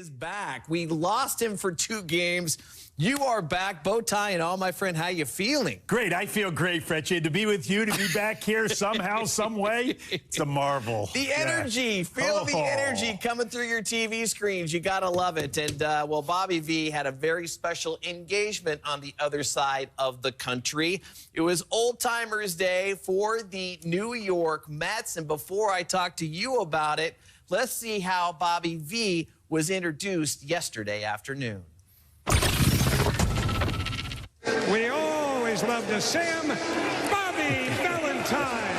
is back. We lost him for 2 games. You are back, bow tie and all, my friend. How you feeling? Great. I feel great, Fretchie. To be with you, to be back here somehow, some way, it's a marvel. The energy. Feel the energy coming through your TV screens. You got to love it. And, well, Bobby V had a very special engagement on the other side of the country. It was Old Timers Day for the New York Mets. And before I talk to you about it, let's see how Bobby V was introduced yesterday afternoon. We always love to see him, Bobby Valentine.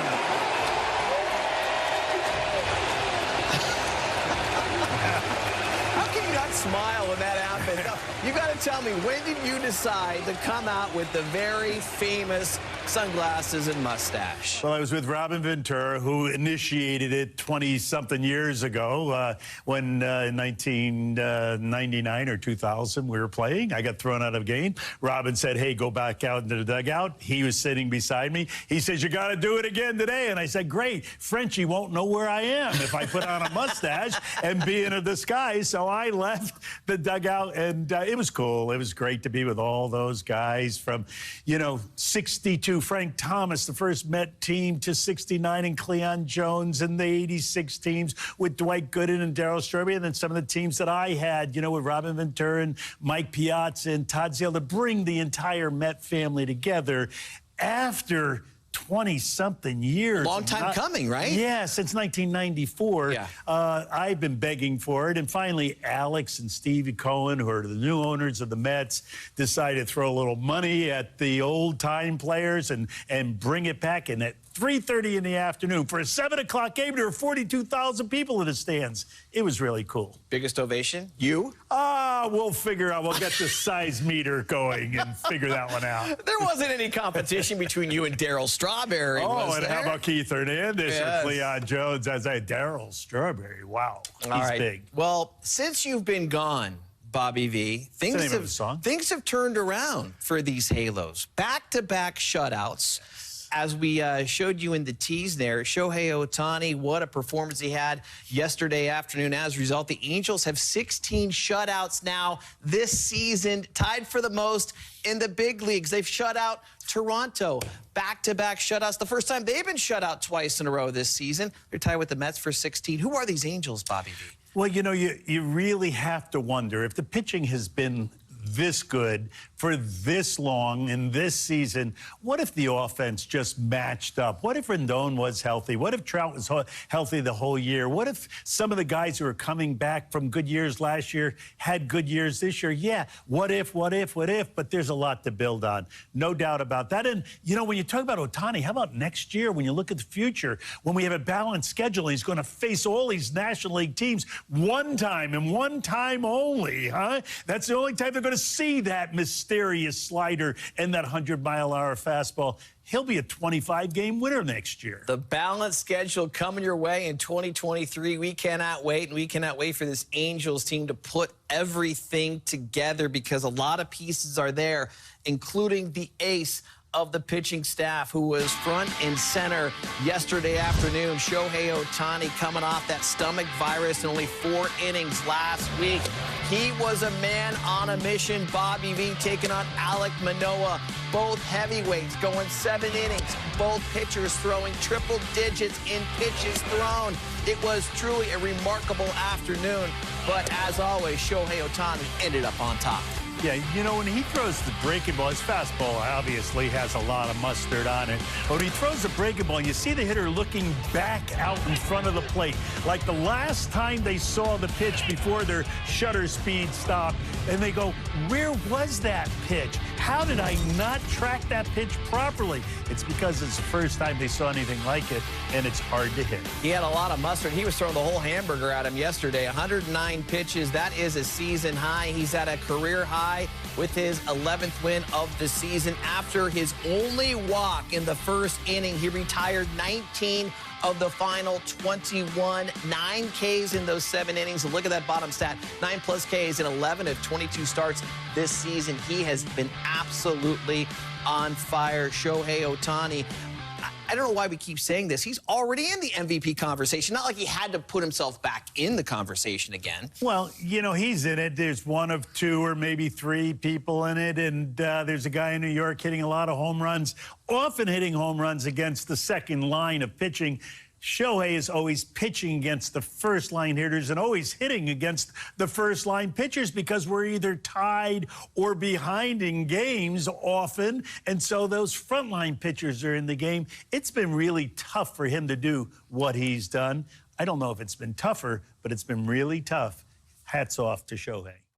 How can you not smile when that happened? You got to tell me, when did you decide to come out with the very famous sunglasses and mustache? Well, I was with Robin Ventura, who initiated it 20-something years ago when in 1999 or 2000 we were playing. I got thrown out of a game. Robin said, hey, go back out into the dugout. He was sitting beside me. He says, you got to do it again today. And I said, great. Frenchie won't know where I am if I put on a mustache and be in a disguise. So I left the dugout, and it was cool. It was great to be with all those guys from, 62 Frank Thomas, the first Met team, to 69 and Cleon Jones, and the 86 teams with Dwight Gooden and Darryl Strawberry, and then some of the teams that I had, with Robin Ventura and Mike Piazza and Todd Zeile, to bring the entire Met family together after 20-something years. Long time coming, right? Yeah, since 1994. Yeah. I've been begging for it. And finally, Alex and Stevie Cohen, who are the new owners of the Mets, decided to throw a little money at the old-time players and bring it back. And at 3:30 in the afternoon, for a 7 o'clock game, there were 42,000 people in the stands. It was really cool. Biggest ovation? You? We'll figure out. We'll get the size meter going and figure that one out. There wasn't any competition between you and Darryl Strawberry, was and there? how about Keith Hernandez or Cleon Jones? As I Darryl Strawberry, wow, he's big. Well, since you've been gone, Bobby V, things have turned around for these Halos. Back-to-back shutouts. As we showed you in the tease there, Shohei Ohtani, what a performance he had yesterday afternoon. As a result, the Angels have 16 shutouts now this season, tied for the most in the big leagues. They've shut out Toronto, back-to-back shutouts. The first time they've been shut out twice in a row this season. They're tied with the Mets for 16. Who are these Angels, Bobby V? Well, you really have to wonder if the pitching has been this good for this long in this season. What if the offense just matched up? What if Rendon was healthy? What if Trout was healthy the whole year? What if some of the guys who are coming back from good years last year had good years this year? Yeah, what if? But there's a lot to build on. No doubt about that. And, when you talk about Ohtani, how about next year when you look at the future, when we have a balanced schedule, he's going to face all these National League teams one time and one time only, huh? That's the only time they're going to see that mysterious slider and that 100-mile-an-hour fastball. He'll be a 25-game winner next year. The balanced schedule coming your way in 2023. We cannot wait, and we cannot wait for this Angels team to put everything together because a lot of pieces are there, including the ace of the pitching staff who was front and center yesterday afternoon. Shohei Ohtani coming off that stomach virus in only 4 innings last week. He was a man on a mission. Bobby V taking on Alek Manoah. Both heavyweights going 7 innings. Both pitchers throwing triple digits in pitches thrown. It was truly a remarkable afternoon. But as always, Shohei Ohtani ended up on top. Yeah, when he throws the breaking ball, his fastball obviously has a lot of mustard on it. But when he throws the breaking ball, you see the hitter looking back out in front of the plate, like the last time they saw the pitch before their shutter speed stopped, and they go, where was that pitch? How did I not track that pitch properly? It's because it's the first time they saw anything like it, and it's hard to hit. He had a lot of mustard. He was throwing the whole hamburger at him yesterday. 109 pitches. That is a season high. He's at a career high with his 11th win of the season. After his only walk in the first inning, he retired 19 of the final 21. 9 Ks in those 7 innings. And look at that bottom stat. 9+ Ks in 11 of 22 starts this season. He has been absolutely on fire. Shohei Ohtani, I don't know why we keep saying this. He's already in the MVP conversation. Not like he had to put himself back in the conversation again. Well, you know, he's in it. There's one of two or maybe three people in it. And there's a guy in New York hitting a lot of home runs, often hitting home runs against the second line of pitching. Shohei is always pitching against the first-line hitters and always hitting against the first-line pitchers because we're either tied or behind in games often, and so those front-line pitchers are in the game. It's been really tough for him to do what he's done. I don't know if it's been tougher, but it's been really tough. Hats off to Shohei.